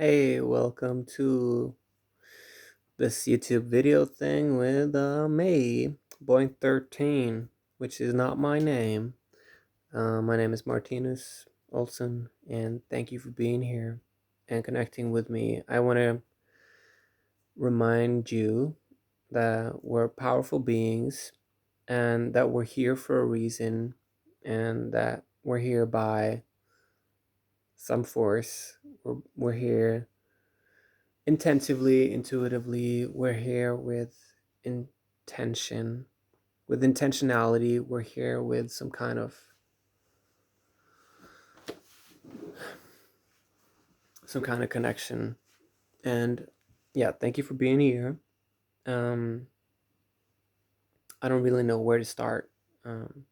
Hey, welcome to this YouTube video thing with me, Boing13, which is not my name. My name is Martinez Olson, and thank you for being here and connecting with me. I want to remind you that we're powerful beings and that we're here for a reason and that we're here by some force. We're here intensively, intuitively. We're here with intention, with intentionality. We're here with some kind of connection. And yeah, thank you for being here. Um, I don't really know where to start. Um,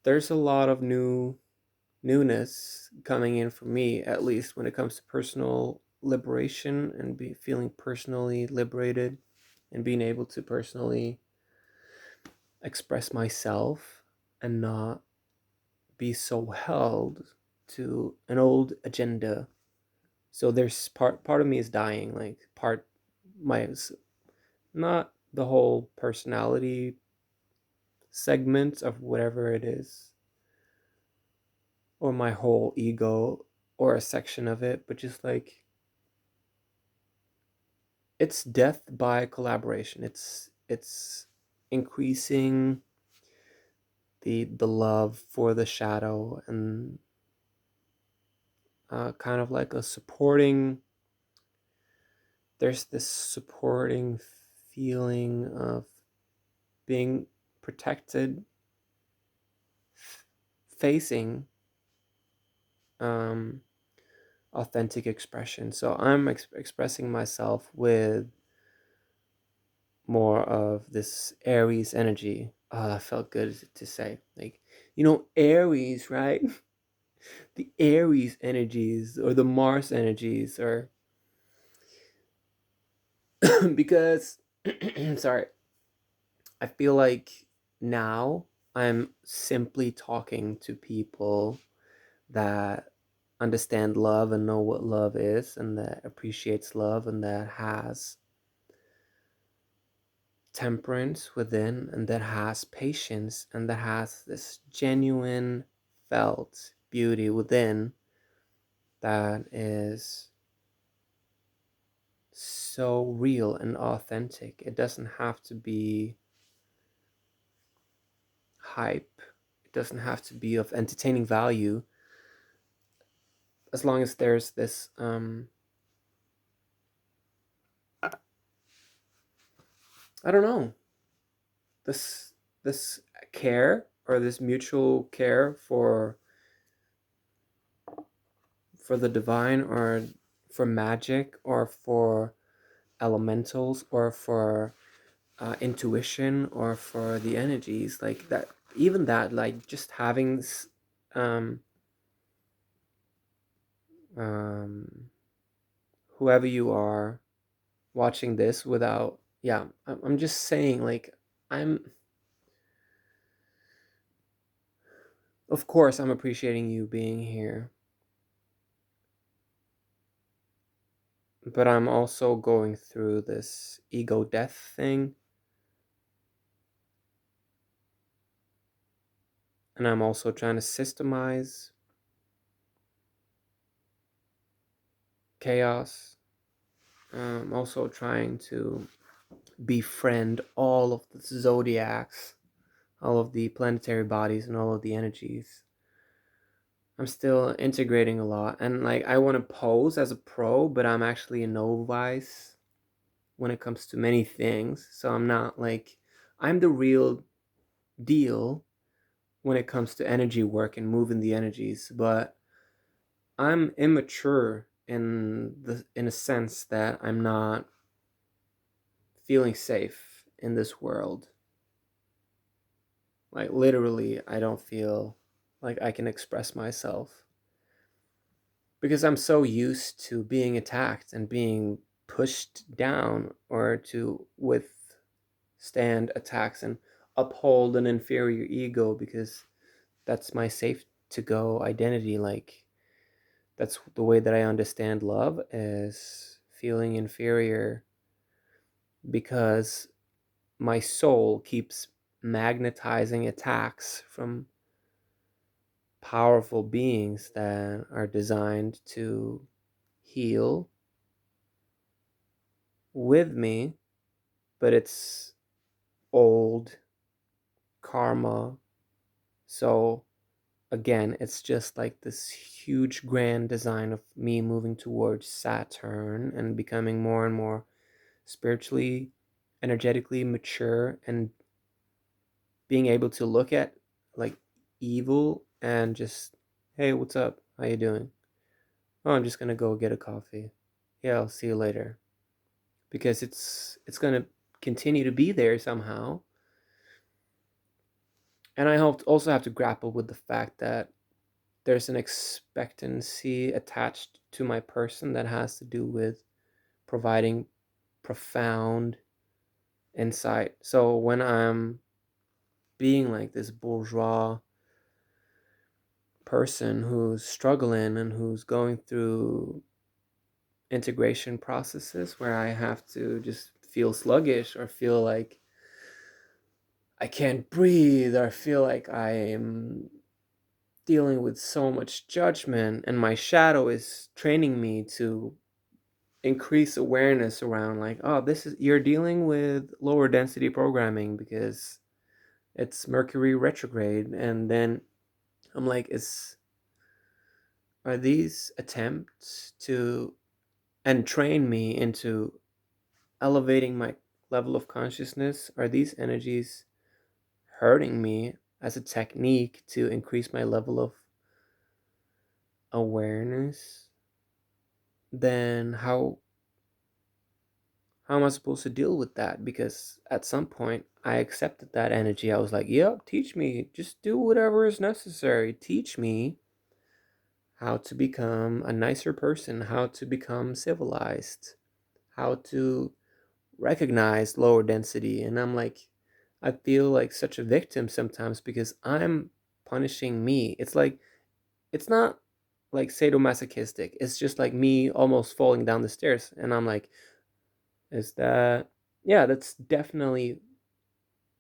there's a lot of newness coming in for me, at least when it comes to personal liberation and feeling personally liberated and being able to personally express myself and not be so held to an old agenda. So there's part of me is dying, like part my not the whole personality segment of whatever it is, or my whole ego, or a section of it, but just like it's death by collaboration. It's increasing the love for the shadow and kind of like a supporting there's this supporting feeling of being protected, facing um, authentic expression. So I'm expressing myself with more of this Aries energy. Oh, that felt good to say. Like, Aries, right? The Aries energies or the Mars energies, or because, sorry, I feel like now I'm simply talking to people that understand love and know what love is and that appreciates love and that has temperance within and that has patience and that has this genuine felt beauty within that is so real and authentic. It doesn't have to be hype. It doesn't have to be of entertaining value, as long as there's this I don't know, this this care or this mutual care for the divine or for magic or for elementals or for intuition or for the energies, like that, even that, like just having um um whoever you are watching this without, yeah, I'm just saying, like, I'm of course I'm appreciating you being here, but I'm also going through this ego death thing, and I'm also trying to systemize chaos. I'm also trying to befriend all of the zodiacs, all of the planetary bodies, and all of the energies. I'm still integrating a lot, and like I want to pose as a pro, but I'm actually a novice when it comes to many things. So I'm not like I'm the real deal when it comes to energy work and moving the energies, but I'm immature in a sense that I'm not feeling safe in this world. Like literally, I don't feel like I can express myself because I'm so used to being attacked and being pushed down or to withstand attacks and uphold an inferior ego because that's my safe to go identity. Like That's the way that I understand love, is feeling inferior because my soul keeps magnetizing attacks from powerful beings that are designed to heal with me, but it's old karma. So again, it's just like this huge grand design of me moving towards Saturn and becoming more and more spiritually, energetically mature, and being able to look at like evil and just, hey, what's up? How you doing? Oh, I'm just gonna go get a coffee. Yeah, I'll see you later. Because it's gonna continue to be there somehow. And I hope also have to grapple with the fact that there's an expectancy attached to my person that has to do with providing profound insight. So when I'm being like this bourgeois person who's struggling and who's going through integration processes where I have to just feel sluggish or feel like I can't breathe or feel like I am dealing with so much judgment, and my shadow is training me to increase awareness around like, oh, this is, you're dealing with lower density programming because it's Mercury retrograde. And then I'm like, is are these attempts to entrain me into elevating my level of consciousness, are these energies hurting me as a technique to increase my level of awareness? Then how am I supposed to deal with that? Because at some point I accepted that energy. I was like, yep, teach me. Just do whatever is necessary. Teach me how to become a nicer person, how to become civilized, how to recognize lower density. And I'm like, I feel like such a victim sometimes because I'm punishing me. It's like, it's not like sadomasochistic. It's just like me almost falling down the stairs. And I'm like, is that, yeah, that's definitely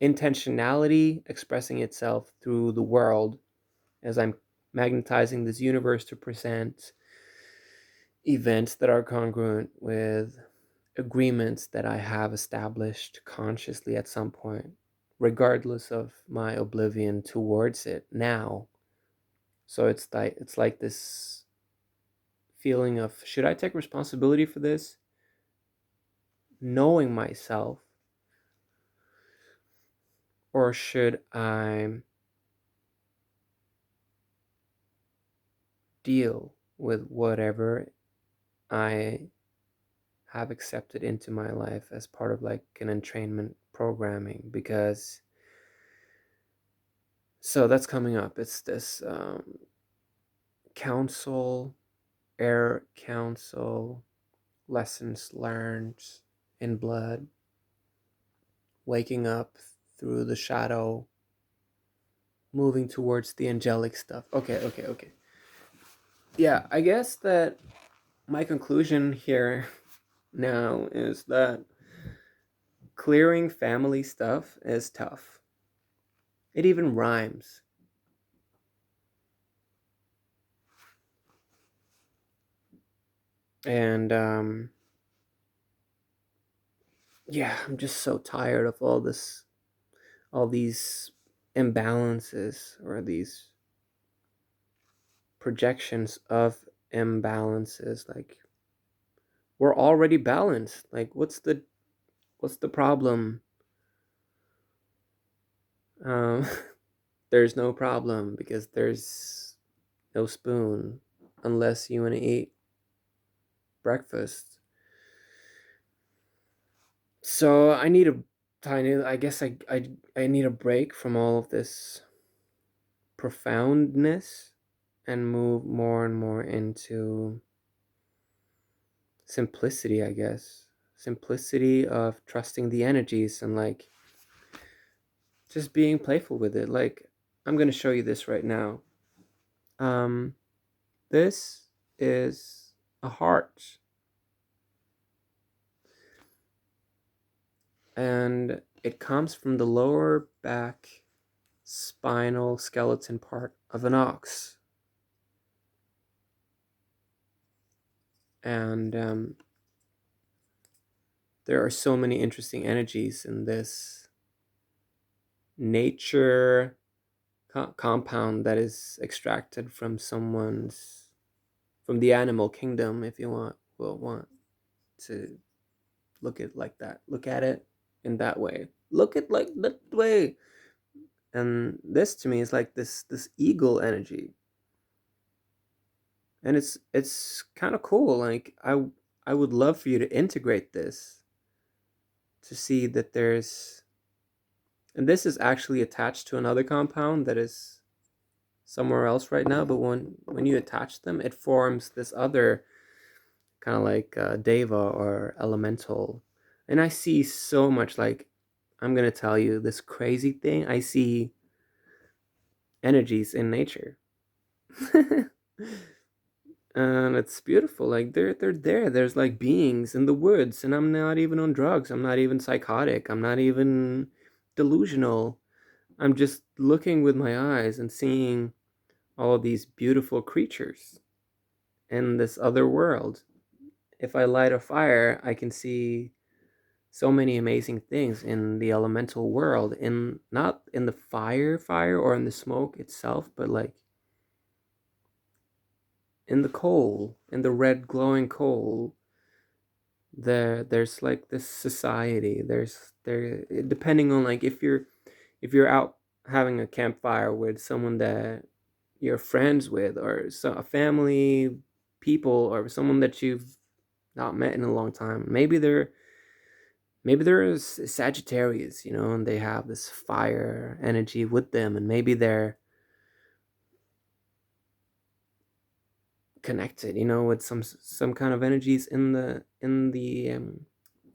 intentionality expressing itself through the world as I'm magnetizing this universe to present events that are congruent with agreements that I have established consciously at some point, regardless of my oblivion towards it now. So it's like this feeling of, should I take responsibility for this? Knowing myself, or should I deal with whatever I have accepted into my life as part of like an entrainment programming? Because so that's coming up. It's this council, air council, lessons learned in blood, waking up through the shadow, moving towards the angelic stuff. Okay. Yeah, I guess that my conclusion here now is that clearing family stuff is tough. It even rhymes. And yeah, I'm just so tired of all these imbalances, or these projections of imbalances. Like, we're already balanced. Like, what's the problem? Um, there's no problem because there's no spoon unless you want to eat breakfast. So I need a tiny. I guess I need a break from all of this profoundness and move more and more into simplicity, I guess. Simplicity of trusting the energies and like just being playful with it. Like, I'm going to show you this right now. Um this is a heart, and it comes from the lower back spinal skeleton part of an ox. And there are so many interesting energies in this nature compound that is extracted from from the animal kingdom, if you want to look at it in that way, look at like that way. And this to me is like this eagle energy, and it's kind of cool. Like I would love for you to integrate this, to see that there's, and this is actually attached to another compound that is somewhere else right now, but when you attach them, it forms this other kind of like deva or elemental. And I see so much, like, I'm gonna tell you this crazy thing. I see energies in nature. And it's beautiful. Like they're there. There's like beings in the woods, and I'm not even on drugs. I'm not even psychotic. I'm not even delusional. I'm just looking with my eyes and seeing all of these beautiful creatures in this other world. If I light a fire, I can see so many amazing things in the elemental world, in not in the fire or in the smoke itself, but like in the coal, in the red glowing coal. There's like this society. There, depending on like if you're out having a campfire with someone that you're friends with, or a family, people, or someone that you've not met in a long time. Maybe they're Sagittarius, and they have this fire energy with them, and maybe they're connected, with some kind of energies in the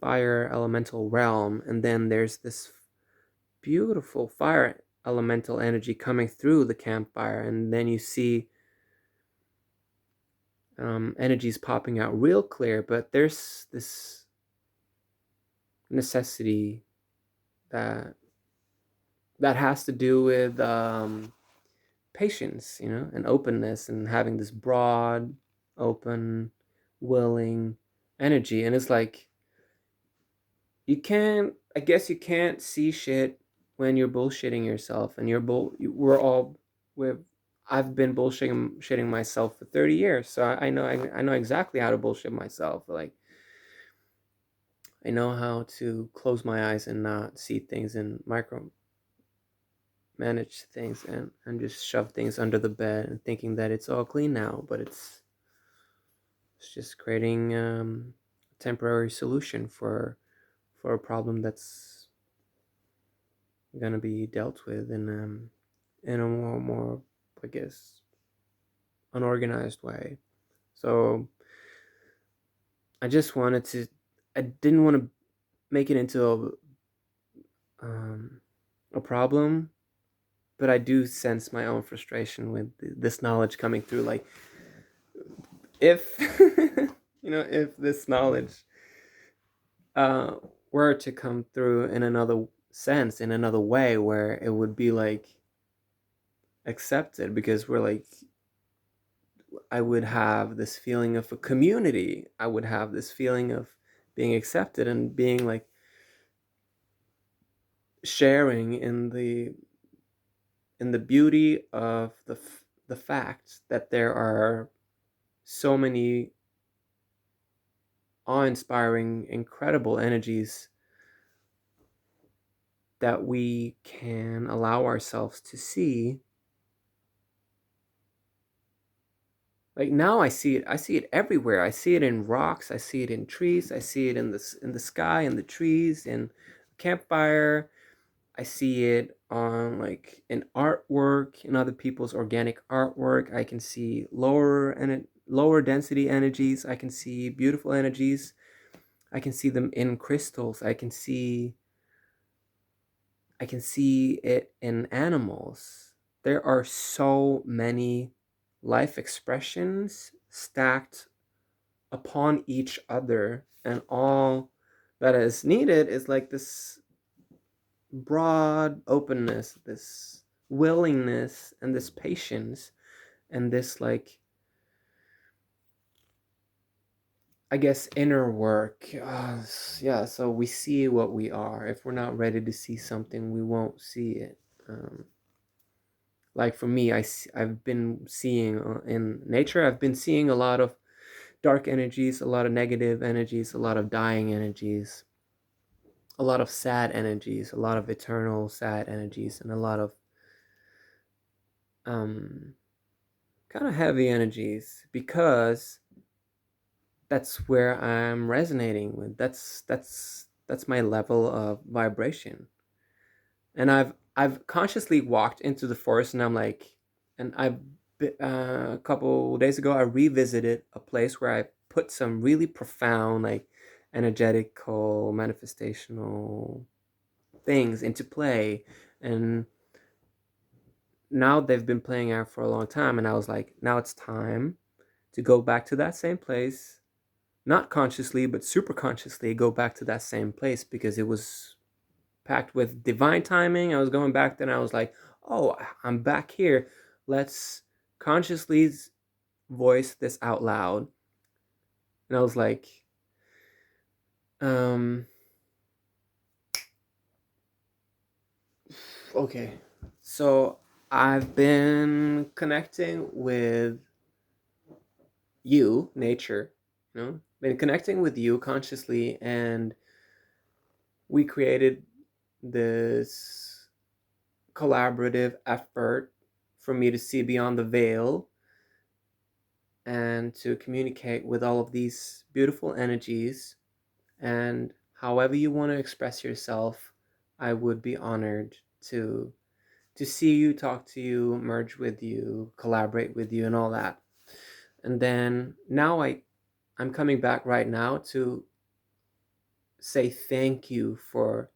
fire elemental realm. And then there's this beautiful fire elemental energy coming through the campfire, and then you see energies popping out real clear. But there's this necessity that has to do with patience, and openness, and having this broad, open, willing energy. And it's like you can't. I guess you can't see shit when you're bullshitting yourself, and we're all we're. I've been bullshitting myself for 30 years, so I know exactly how to bullshit myself. Like I know how to close my eyes and not see things, and micro manage things, and just shove things under the bed and thinking that it's all clean now, but it's just creating a temporary solution for a problem that's gonna be dealt with in a more, I guess, unorganized way. So I just wanted to. I didn't want to make it into a problem, but I do sense my own frustration with this knowledge coming through. Like if if this knowledge uh were to come through in another sense, in another way, where it would be like accepted, because we're like, I would have this feeling of a community. I would have this feeling of being accepted and being like sharing in the beauty of the fact that there are so many awe-inspiring, incredible energies that we can allow ourselves to see. Like now I see it everywhere. I see it in rocks, I see it in trees, I see it in the sky, in the trees, in campfire. I see it on like in artwork, in other people's organic artwork. I can see lower density energies. I can see beautiful energies. I can see them in crystals. I can see it in animals. There are so many life expressions stacked upon each other, and all that is needed is like this broad openness, this willingness, and this patience, and this, like, I guess, inner work. Yeah, so we see what we are. If we're not ready to see something, we won't see it. Like for me, I've been seeing in nature, I've been seeing a lot of dark energies, a lot of negative energies, a lot of dying energies, a lot of sad energies, a lot of eternal sad energies, and a lot of um, kind of heavy energies, because that's where I'm resonating with. That's my level of vibration. And I've consciously walked into the forest, and I'm like, and a couple days ago I revisited a place where I put some really profound, like, energetical manifestational things into play, and now they've been playing out for a long time, and I was like, now it's time to go back to that same place, not consciously but super consciously go back to that same place, because it was packed with divine timing. I was going back then, I was like, oh, I'm back here, let's consciously voice this out loud. And I was like, um okay, so I've been connecting with you, nature, been connecting with you consciously, and we created this collaborative effort for me to see beyond the veil and to communicate with all of these beautiful energies. And however you want to express yourself, I would be honored to see you, talk to you, merge with you, collaborate with you, and all that. And then now I'm coming back right now to say thank you for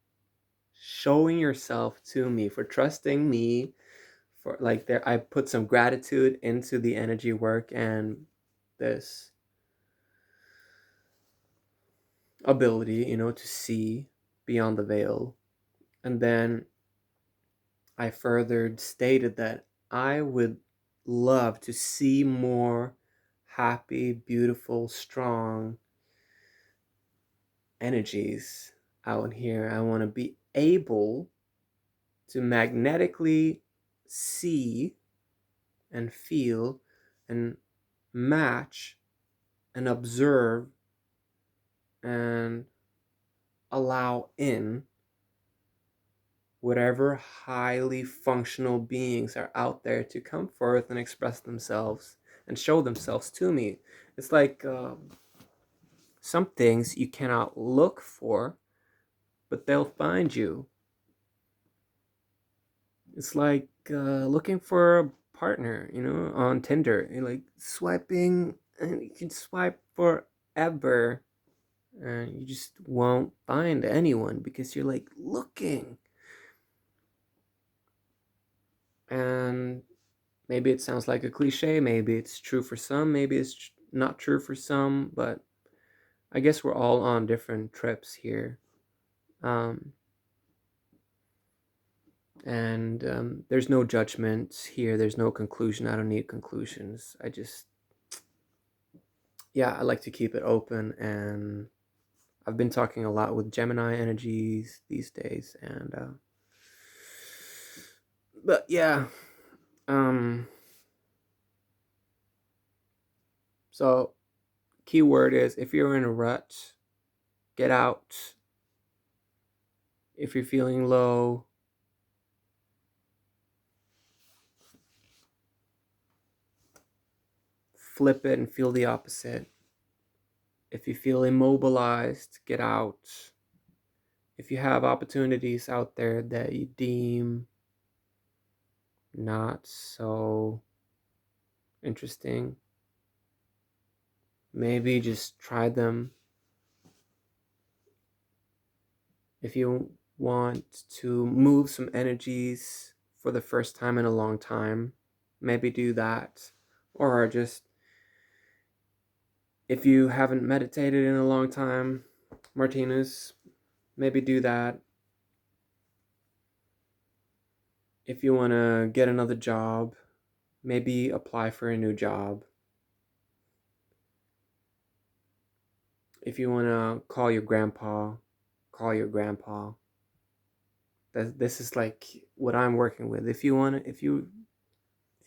showing yourself to me, for trusting me, for, like, there I put some gratitude into the energy work and this ability, to see beyond the veil. And then I further stated that I would love to see more happy, beautiful, strong energies out here. I want to be able to magnetically see and feel and match and observe and allow in whatever highly functional beings are out there to come forth and express themselves and show themselves to me. It's like some things you cannot look for, but they'll find you. It's like looking for a partner, on Tinder. You're like swiping, and you can swipe forever, and you just won't find anyone because you're like looking. And maybe it sounds like a cliche, maybe it's true for some, maybe it's not true for some, but I guess we're all on different trips here. Um, and there's no judgment here, there's no conclusion. I don't need conclusions. I just, yeah, I like to keep it open. And I've been talking a lot with Gemini energies these days, and but yeah, um so keyword is, if you're in a rut, get out. If you're feeling low, flip it and feel the opposite. If you feel immobilized, get out. If you have opportunities out there that you deem not so interesting, maybe just try them. If you want to move some energies for the first time in a long time, maybe do that. Or just If you haven't meditated in a long time, Martinez, maybe do that. If you want to get another job, maybe apply for a new job. If you want to call your grandpa, call your grandpa. This is like what I'm working with. If you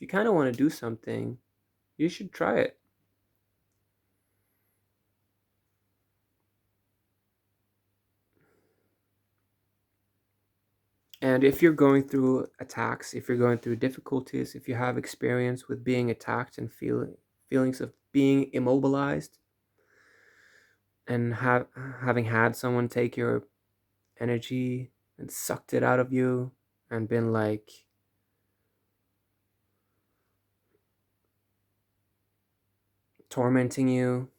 kind of want to do something, you should try it. And if you're going through attacks, if you're going through difficulties, if you have experience with being attacked and feelings of being immobilized, and having had someone take your energy and sucked it out of you and been like tormenting you,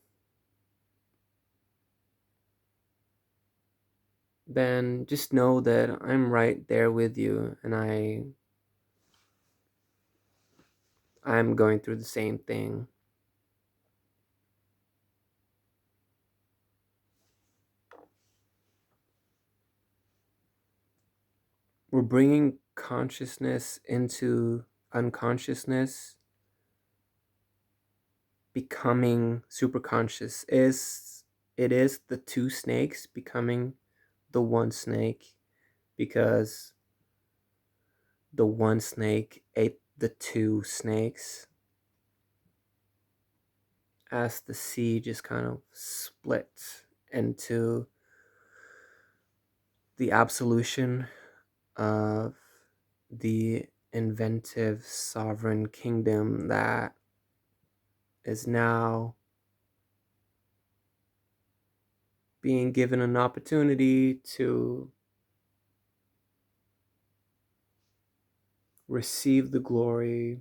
then just know that I'm right there with you, and I'm going through the same thing. We're bringing consciousness into unconsciousness. Becoming super conscious is the two snakes becoming the one snake, because the one snake ate the two snakes as the sea just kind of split into the absolution of the inventive sovereign kingdom that is now being given an opportunity to receive the glory,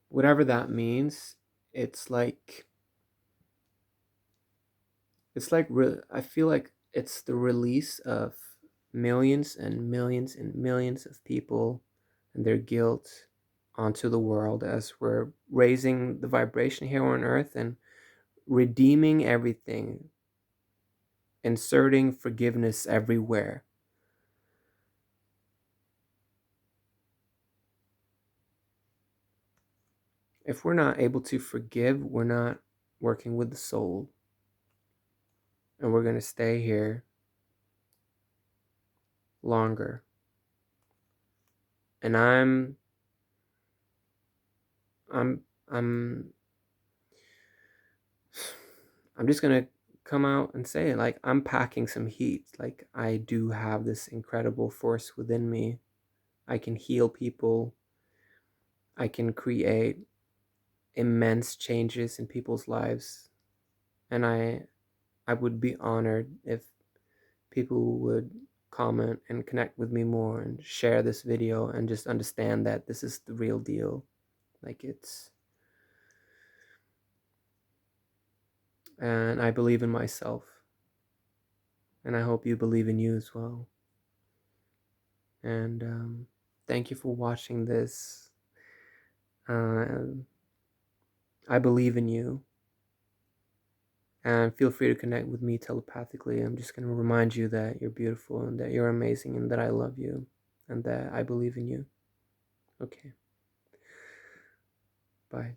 whatever that means. It's like I feel like it's the release of millions and millions and millions of people and their guilt onto the world, as we're raising the vibration here on earth and redeeming everything, inserting forgiveness everywhere. If we're not able to forgive, we're not working with the soul, and we're going to stay here longer. And I'm I'm I'm just going to come out and say, like, I'm packing some heat. Like, I do have this incredible force within me. I can heal people. I can create immense changes in people's lives. And I would be honored if people would comment and connect with me more and share this video and just understand that this is the real deal. Like, and I believe in myself, and I hope you believe in you as well. And thank you for watching this. I believe in you, and feel free to connect with me telepathically. I'm just going to remind you that you're beautiful and that you're amazing and that I love you and that I believe in you. Okay. Bye.